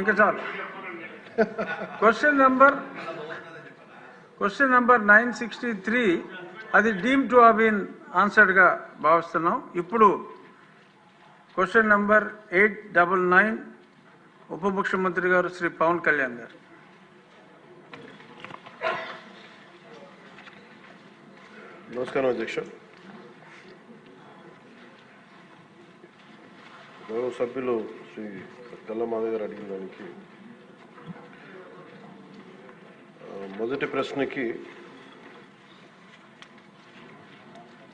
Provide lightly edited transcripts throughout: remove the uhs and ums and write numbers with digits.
ఇంకా చాలు. Question number 963 అది డీమ్ టు హావ్ బీన్ ఆన్సర్డ్గా భావిస్తున్నాం. ఇప్పుడు క్వశ్చన్ నెంబర్ 899 ఉప ముఖ్యమంత్రి గారు శ్రీ పవన్ కళ్యాణ్ గారు. నమస్కారం అధ్యక్ష. గౌరవ సభ్యులు శ్రీ గల్లమాధవ్ గారు అడిగిన దానికి మొదటి ప్రశ్నకి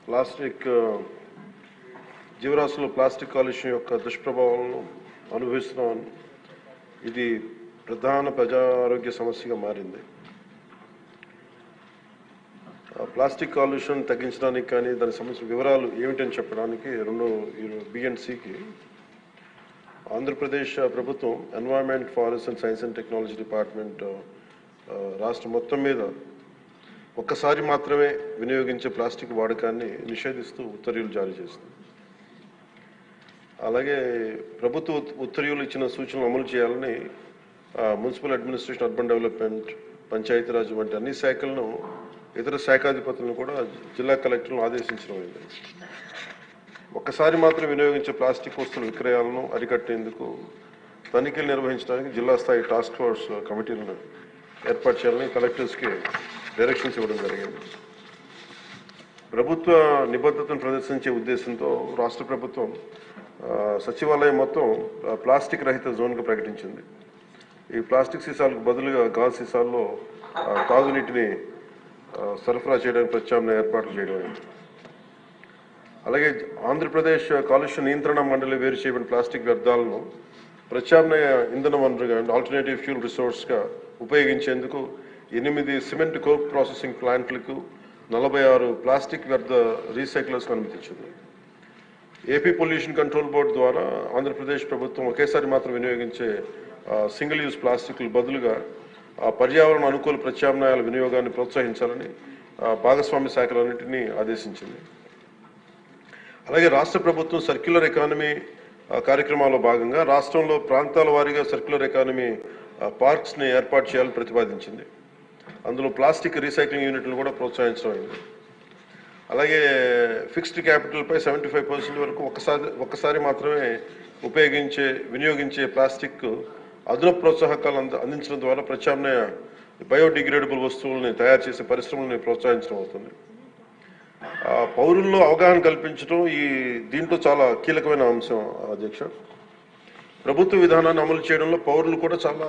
ప్లాస్టిక్ జీవరాశులు ప్లాస్టిక్ కాలుష్యం యొక్క దుష్ప్రభావాలను అనుభవిస్తున్నాం. ఇది ప్రధాన ప్రజా ఆరోగ్య సమస్యగా మారింది. ప్లాస్టిక్ కాలుష్యం తగ్గించడానికి కానీ దాని సమస్య వివరాలు ఏమిటని చెప్పడానికి BNCకి ఆంధ్రప్రదేశ్ ప్రభుత్వం environment, forest and science and technology department రాష్ట్రం మొత్తం మీద ఒక్కసారి మాత్రమే వినియోగించే ప్లాస్టిక్ వాడకాన్ని నిషేధిస్తూ ఉత్తర్వులు జారీ చేస్తుంది. అలాగే ప్రభుత్వ ఉత్తర్వులు ఇచ్చిన సూచనలు అమలు చేయాలని municipal administration, urban development, Panchayati Raj వంటి అన్ని శాఖలను, ఇతర శాఖాధిపతులను కూడా జిల్లా కలెక్టర్లను ఆదేశించడం అయింది. ఒక్కసారి మాత్రం వినియోగించే ప్లాస్టిక్ వస్తువుల విక్రయాలను అరికట్టేందుకు తనిఖీలు నిర్వహించడానికి జిల్లా స్థాయి టాస్క్ ఫోర్స్ కమిటీలను ఏర్పాటు చేయాలని కలెక్టర్స్కి డైరెక్షన్స్ ఇవ్వడం జరిగింది. ప్రభుత్వ నిబద్ధతను ప్రదర్శించే ఉద్దేశంతో రాష్ట్ర ప్రభుత్వం సచివాలయం మొత్తం ప్లాస్టిక్ రహిత జోన్గా ప్రకటించింది. ఈ ప్లాస్టిక్ సీసాలకు బదులుగా గాజు సీసాల్లో తాగునీటిని సరఫరా చేయడానికి ప్రత్యామ్నాయ ఏర్పాట్లు చేయడం అయింది. అలాగే ఆంధ్రప్రదేశ్ కాలుష్య నియంత్రణ మండలి వేరు చేయబడిన ప్లాస్టిక్ వ్యర్థాలను ప్రత్యామ్నాయ ఇంధన వనరుగా, ఆల్టర్నేటివ్ ఫ్యూల్ రిసోర్స్గా ఉపయోగించేందుకు 8 సిమెంట్ కోక్ ప్రాసెసింగ్ ప్లాంట్లకు 46 ప్లాస్టిక్ వ్యర్థ రీసైక్లర్స్కు అనుమతించింది. ఏపీ పొల్యూషన్ కంట్రోల్ బోర్డు ద్వారా ఆంధ్రప్రదేశ్ ప్రభుత్వం ఒకేసారి మాత్రం వినియోగించే సింగిల్ యూజ్ ప్లాస్టిక్లు బదులుగా పర్యావరణ అనుకూల ప్రత్యామ్నాయాల వినియోగాన్ని ప్రోత్సహించాలని భాగస్వామ్య శాఖలన్నింటినీ ఆదేశించింది. అలాగే రాష్ట్ర ప్రభుత్వం సర్క్యులర్ ఎకానమీ కార్యక్రమాల్లో భాగంగా రాష్ట్రంలో ప్రాంతాల వారీగా సర్క్యులర్ ఎకానమీ పార్క్స్ని ఏర్పాటు చేయాలని ప్రతిపాదించింది. అందులో ప్లాస్టిక్ రీసైక్లింగ్ యూనిట్లు కూడా ప్రోత్సహించడం అయింది. అలాగే ఫిక్స్డ్ క్యాపిటల్పై 75% వరకు ఒక్కసారి మాత్రమే వినియోగించే ప్లాస్టిక్ అదనపు ప్రోత్సాహకాలు అందించడం ద్వారా ప్రత్యామ్నాయ బయోడిగ్రేడబుల్ వస్తువుల్ని తయారు చేసే పరిశ్రమల్ని ప్రోత్సహించడం అవుతుంది. పౌరుల్లో అవగాహన కల్పించడం దీంట్లో చాలా కీలకమైన అంశం అధ్యక్ష. ప్రభుత్వ విధానాన్ని అమలు చేయడంలో పౌరులు కూడా చాలా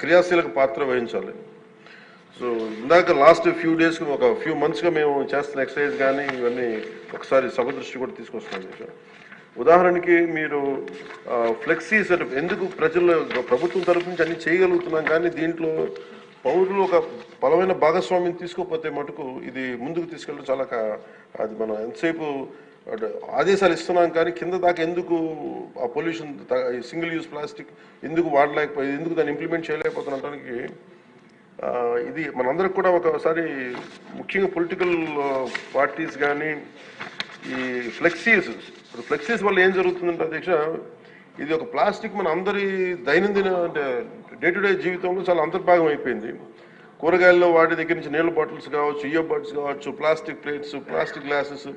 క్రియాశీలక పాత్ర వహించాలి. సో ఇందాక లాస్ట్ ఫ్యూ మంత్స్గా మేము చేస్తున్న ఎక్సర్సైజ్ కానీ ఇవన్నీ ఒకసారి సభ దృష్టి కూడా తీసుకొస్తున్నాం అధ్యక్ష. ఉదాహరణకి మీరు ఫ్లెక్సీస్ ఎందుకు ప్రభుత్వం తరఫు నుంచి అన్ని చేయగలుగుతున్నాం, కానీ దీంట్లో పౌరులు ఒక బలమైన భాగస్వామ్యం తీసుకోకపోతే మటుకు ఇది ముందుకు తీసుకెళ్ళడం చాలా అది మనం ఎంతసేపు ఆదేశాలు ఇస్తున్నాం కానీ కింద దాకా ఎందుకు ఆ పొల్యూషన్ సింగిల్ యూజ్ ప్లాస్టిక్ ఎందుకు ఎందుకు దాన్ని ఇంప్లిమెంట్ చేయలేకపోతున్నటానికి ఇది మనందరికి కూడా ఒకసారి ముఖ్యంగా పొలిటికల్ పార్టీస్ కానీ ఈ ఫ్లెక్సీస్ వల్ల ఏం జరుగుతుందంటే అధ్యక్ష, ఇది ఒక ప్లాస్టిక్ మన అందరి దైనందిన అంటే డే టు డే జీవితంలో చాలా అంతర్భాగం అయిపోయింది. కూరగాయల్లో వాటి దగ్గర నుంచి నీళ్ళ బాటిల్స్ కావచ్చు, ఇయర్ బడ్స్ కావచ్చు, ప్లాస్టిక్ ప్లేట్స్, ప్లాస్టిక్ గ్లాసెస్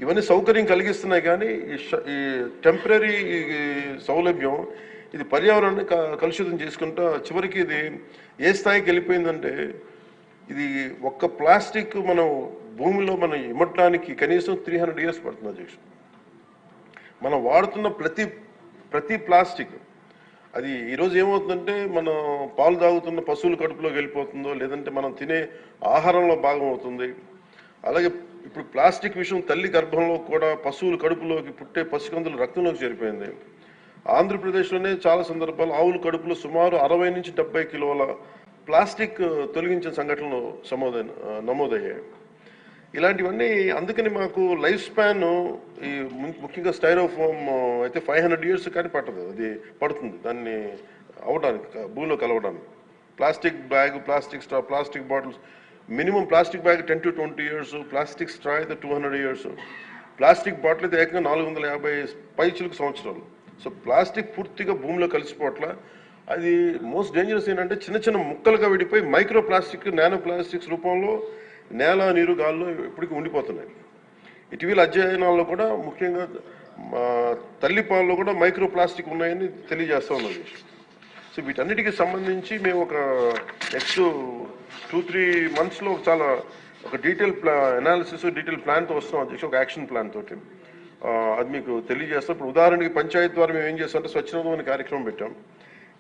ఇవన్నీ సౌకర్యం కలిగిస్తున్నాయి. కానీ ఈ టెంపరీ సౌలభ్యం ఇది పర్యావరణాన్ని కలుషితం చేసుకుంటా చివరికి ఇది ఏ స్థాయికి వెళ్ళిపోయిందంటే ఇది ఒక్క ప్లాస్టిక్ మనం భూమిలో మనం ఇమ్మటానికి కనీసం 300 years పడుతుంది అధ్యక్ష. మనం వాడుతున్న ప్రతి ప్లాస్టిక్ అది ఈరోజు ఏమవుతుందంటే మనం పాలు తాగుతున్న పశువుల కడుపులోకి వెళ్ళిపోతుందో, లేదంటే మనం తినే ఆహారంలో భాగం అవుతుంది. అలాగే ఇప్పుడు ప్లాస్టిక్ విషయం తల్లి గర్భంలో కూడా పశువుల కడుపులోకి పుట్టే పసికందుల రక్తంలోకి చేరిపోయింది. ఆంధ్రప్రదేశ్లోనే చాలా సందర్భాలు ఆవుల కడుపులో సుమారు 60 నుంచి 70 కిలోల ప్లాస్టిక్ తొలగించిన సంఘటనలు నమోదయ్యాయి. ఇలాంటివన్నీ అందుకని మాకు లైఫ్ స్పాన్ ఈ ముఖ్యంగా స్టైరోఫోమ్ అయితే 500 years కానీ పట్టదు, అది పడుతుంది దాన్ని అవడానికి భూమిలో కలవడానికి. Plastic bag, plastic straw, plastic bottles minimum plastic bag 10 to 20 years, plastic straw అయితే 200 years, ప్లాస్టిక్ బాటిల్ అయితే ఏకంగా 450 పైచిలకు సంవత్సరాలు. సో ప్లాస్టిక్ పూర్తిగా భూమిలో కలిసిపోవట్ల. అది మోస్ట్ డేంజరస్ ఏంటంటే చిన్న చిన్న ముక్కలుగా విడిపోయి మైక్రో ప్లాస్టిక్, నానో ప్లాస్టిక్స్ రూపంలో నేల, నీరు, గాల్లో ఇప్పటికీ ఉండిపోతున్నాయి. ఇటీవల అధ్యయనాల్లో కూడా ముఖ్యంగా తల్లిపాలలో కూడా మైక్రో ప్లాస్టిక్ ఉన్నాయని తెలియజేస్తూ ఉన్నది. సో వీటన్నిటికీ సంబంధించి మేము ఒక నెక్స్ట్ 2-3 monthsలో చాలా ఒక డీటెయిల్ అనాలిసిస్, డీటెయిల్ ప్లాన్తో వస్తున్నాం అధ్యక్ష, ఒక యాక్షన్ ప్లాన్ తోటి. అది మీకు తెలియజేస్తాం. ఇప్పుడు ఉదాహరణకి పంచాయతీ ద్వారా మేము ఏం చేస్తామంటే స్వచ్ఛందం అనే కార్యక్రమం పెట్టాం.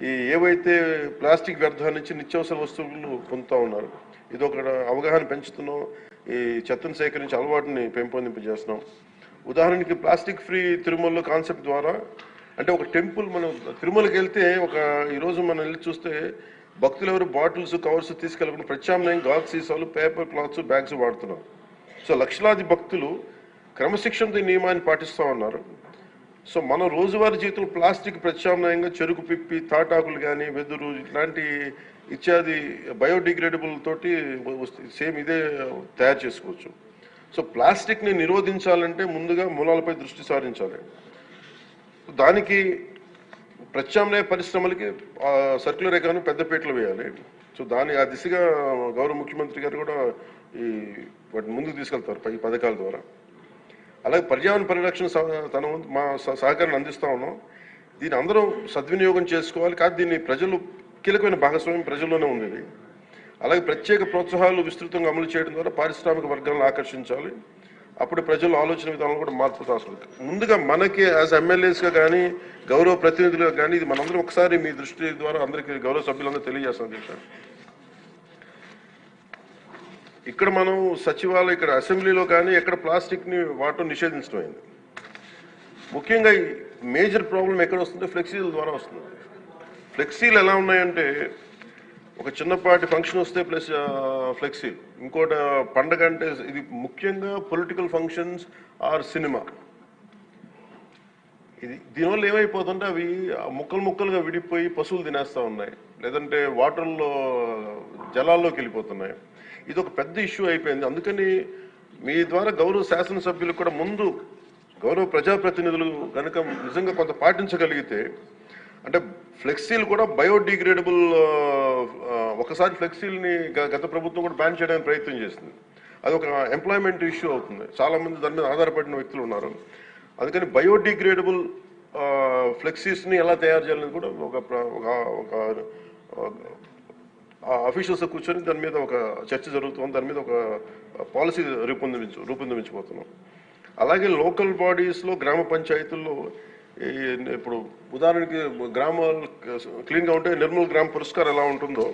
ఈ ఏవైతే ప్లాస్టిక్ వ్యర్థాల నుంచి నిత్యావసర వస్తువులు పొందుతూ ఉన్నారు, ఇది ఒక అవగాహన పెంచుతున్నాం. ఈ చెత్తను సేకరించి అలవాటుని పెంపొందింపజేస్తున్నాం. ఉదాహరణకి ప్లాస్టిక్ ఫ్రీ తిరుమలలో కాన్సెప్ట్ ద్వారా, అంటే ఒక టెంపుల్, మనం తిరుమలకి వెళ్తే ఈరోజు మనం వెళ్ళి చూస్తే భక్తులు ఎవరు బాటిల్స్, కవర్స్ తీసుకెళ్ళకుండా ప్రత్యామ్నాయం గాజు సీసాలు, పేపర్ క్లాత్స్, బ్యాగ్స్ వాడుతున్నారు. సో లక్షలాది భక్తులు క్రమశిక్షణతో ఈ నియమాన్ని పాటిస్తూ ఉన్నారు. సో మన రోజువారీ జీవితంలో ప్లాస్టిక్ ప్రత్యామ్నాయంగా చెరుకు పిప్పి, తాటాకులు కానీ, వెదురు ఇట్లాంటి ఇత్యాది బయోడిగ్రేడబుల్ తోటి సేమ్ ఇదే తయారు చేసుకోవచ్చు. సో ప్లాస్టిక్ని నిరోధించాలంటే ముందుగా మూలాలపై దృష్టి సారించాలి. దానికి ప్రత్యామ్నాయ పరిశ్రమలకి సర్క్యులర్ ఎకానమీ పెద్దపీటలు వేయాలి. సో ఆ దిశగా గౌరవ ముఖ్యమంత్రి గారు కూడా వాటిని ముందుకు తీసుకెళ్తారు ఈ పథకాల ద్వారా. అలాగే పర్యావరణ పరిరక్షణ మా సహకారాన్ని అందిస్తూ ఉన్నాం. దీన్ని అందరూ సద్వినియోగం చేసుకోవాలి. కానీ దీన్ని ప్రజలు కీలకమైన భాగస్వామ్యం ప్రజల్లోనే ఉంది. అలాగే ప్రత్యేక ప్రోత్సాహాలు విస్తృతంగా అమలు చేయడం ద్వారా పారిశ్రామిక వర్గాలను ఆకర్షించాలి. అప్పుడు ప్రజల ఆలోచన విధానంలో కూడా మార్పు అవసరం. ముందుగా మనకి యాజ్ ఎమ్మెల్యేస్గా కానీ, గౌరవ ప్రతినిధులుగా కానీ, ఇది మనందరం ఒకసారి మీ దృష్టి ద్వారా అందరికీ గౌరవ సభ్యులందరూ తెలియజేస్తాం దీక్ష. ఇక్కడ మనం సచివాలయం, ఇక్కడ అసెంబ్లీలో కానీ ఎక్కడ ప్లాస్టిక్ని వాడటం నిషేధించడం అయింది. ముఖ్యంగా ఈ మేజర్ ప్రాబ్లం ఎక్కడ వస్తుంటే ఫ్లెక్సీల ద్వారా వస్తుంది. ఫ్లెక్సీలు ఎలా ఉన్నాయంటే, ఒక చిన్నపాటి ఫంక్షన్ వస్తే ప్లస్ ఫ్లెక్సీలు, ఇంకోటి పండగ అంటే, ఇది ముఖ్యంగా పొలిటికల్ ఫంక్షన్స్ ఆర్ సినిమా. దీనివల్ల ఏమైపోతుంటే అవి ముక్కలుగా విడిపోయి పశువులు తినేస్తూ ఉన్నాయి, లేదంటే వాటర్లో జలాల్లోకి వెళ్ళిపోతున్నాయి. ఇది ఒక పెద్ద ఇష్యూ అయిపోయింది. అందుకని మీ ద్వారా గౌరవ శాసనసభ్యులకు కూడా ముందు గౌరవ ప్రజాప్రతినిధులు కనుక నిజంగా కొంత పాటించగలిగితే, అంటే ఫ్లెక్సీలు కూడా బయోడిగ్రేడబుల్, ఒకసారి ఫ్లెక్సీల్ని గత ప్రభుత్వం కూడా బ్యాన్ చేయడానికి ప్రయత్నం చేసింది. అది ఒక ఎంప్లాయ్మెంట్ ఇష్యూ అవుతుంది. చాలామంది దాని మీద ఆధారపడిన వ్యక్తులు ఉన్నారు. అందుకని బయోడిగ్రేడబుల్ ఫ్లెక్సీస్ని ఎలా తయారు చేయాలని కూడా ఒక అఫీషియల్స్ కూర్చొని దాని మీద ఒక చర్చ జరుగుతుంది. దాని మీద ఒక పాలసీ రూపొందించబోతున్నాం. అలాగే లోకల్ బాడీస్లో, గ్రామ పంచాయతీల్లో ఇప్పుడు ఉదాహరణకి గ్రామాలు క్లీన్గా ఉంటే నిర్మల్ గ్రామ పురస్కారం ఎలా ఉంటుందో,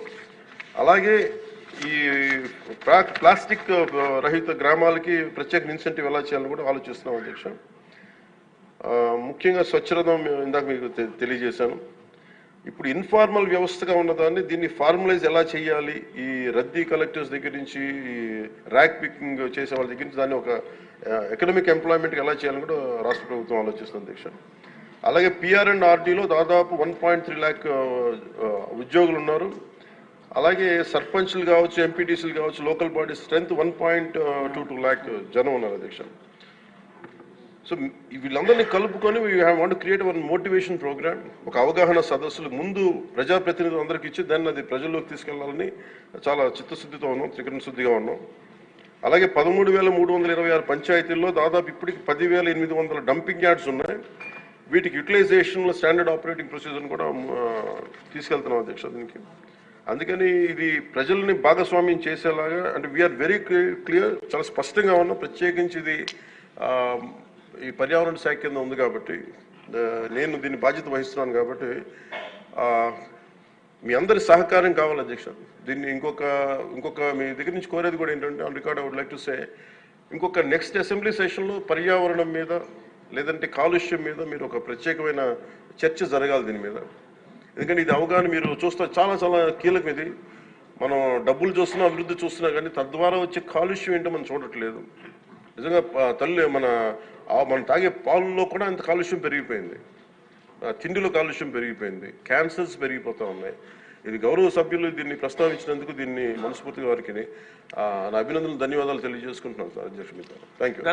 అలాగే ఈ ప్లాస్టిక్ రహిత గ్రామాలకి ప్రత్యేక ఇన్సెంటివ్ ఎలా చేయాలని కూడా ఆలోచిస్తున్నాం అధ్యక్ష. ముఖ్యంగా స్వచ్ఛరథం ఇందాక మీకు తెలియజేశాను. ఇప్పుడు ఇన్ఫార్మల్ వ్యవస్థగా ఉన్నదాన్ని దీన్ని ఫార్మలైజ్ ఎలా చేయాలి, ఈ రద్దీ కలెక్టర్స్ దగ్గర నుంచి, ఈ ర్యాక్ పికింగ్ చేసే వాళ్ళ దగ్గర నుంచి దాన్ని ఒక ఎకనామిక్ ఎంప్లాయ్మెంట్కి ఎలా చేయాలని కూడా రాష్ట్ర ప్రభుత్వం ఆలోచిస్తుంది అధ్యక్ష. అలాగే PR&RDలో దాదాపు 1.3 lakh ఉద్యోగులు ఉన్నారు. అలాగే సర్పంచ్లు కావచ్చు, ఎంపీటీసీలు కావచ్చు, లోకల్ బాడీ స్ట్రెంత్ 1.22 lakh జనం ఉన్నారు అధ్యక్ష. సో వీళ్ళందరినీ కలుపుకొని we want create one motivation program, ఒక అవగాహన సదస్సులు ముందు ప్రజాప్రతినిధులు అందరికీ ఇచ్చి దాన్ని అది ప్రజల్లోకి తీసుకెళ్లాలని చాలా చిత్తశుద్ధితో ఉన్నాం, త్రికరణ శుద్ధిగా ఉన్నాం. అలాగే 13,326 పంచాయతీల్లో దాదాపు ఇప్పటికి 10,800 డంపింగ్ యార్డ్స్ ఉన్నాయి. వీటికి యూటిలైజేషన్లో స్టాండర్డ్ ఆపరేటింగ్ ప్రొసీజర్ని కూడా తీసుకెళ్తున్నాం అధ్యక్ష దీనికి. అందుకని ఇది ప్రజల్ని భాగస్వామ్యం చేసేలాగా, అంటే వీఆర్ వెరీ క్లియర్, చాలా స్పష్టంగా ఉన్నాం. ప్రత్యేకించి ఇది ఈ పర్యావరణ శాఖ కింద ఉంది కాబట్టి, నేను దీన్ని బాధ్యత వహిస్తున్నాను కాబట్టి మీ అందరి సహకారం కావాలి అధ్యక్ష. దీన్ని ఇంకొక మీ దగ్గర నుంచి కోరేది కూడా ఏంటంటే, on record I would like to say, ఇంకొక నెక్స్ట్ అసెంబ్లీ సెషన్లో పర్యావరణం మీద లేదంటే కాలుష్యం మీద మీరు ఒక ప్రత్యేకమైన చర్చ జరగాలి దీని మీద. ఎందుకంటే ఇది అవగాహన మీరు చూస్తే చాలా చాలా కీలకం. ఇది మనం డబ్బులు చూస్తున్నా, అభివృద్ధి చూస్తున్నా, కానీ తద్వారా వచ్చే కాలుష్యం ఏంటో మనం చూడట్లేదు. నిజంగా మనం తాగే పాలలో కూడా అంత కాలుష్యం పెరిగిపోయింది, తిండిలో కాలుష్యం పెరిగిపోయింది, క్యాన్సర్స్ పెరిగిపోతూ ఉన్నాయి. ఇది గౌరవ సభ్యులు దీన్ని ప్రస్తావించినందుకు దీన్ని మనస్ఫూర్తిగా వారికి నా అభినందనలు, ధన్యవాదాలు తెలియజేసుకుంటున్నాను సార్ అధ్యక్షులు. Thank you.